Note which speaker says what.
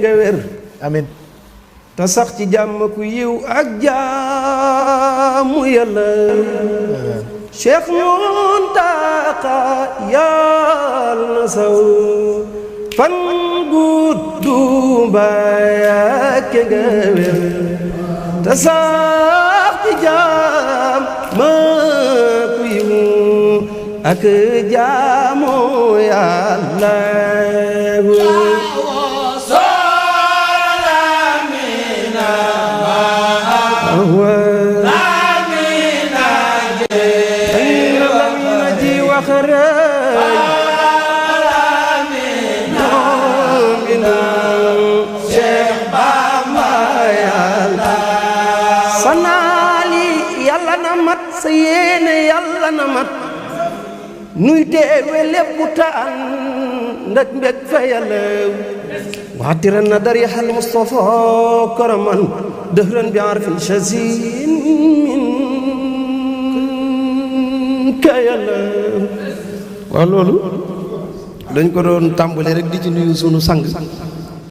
Speaker 1: nga wér
Speaker 2: amin
Speaker 1: te sax ci jàmm ku yiw ak jaamu yàlla Cheikh Mountakha yal na saw fan gudd Mbàkke nga wér te sax ci jàmm ku yiw ak jaamu yàlla sa yéene yàlla na mat nuy teewe lépp taan ndak mbég fa yàlla waatiran na darixal Mustafa karaman dëhran bi arfin shazin min ka yàlla waaw loolu dañ ko doon tàmbale rek di ci nuyu sunu sang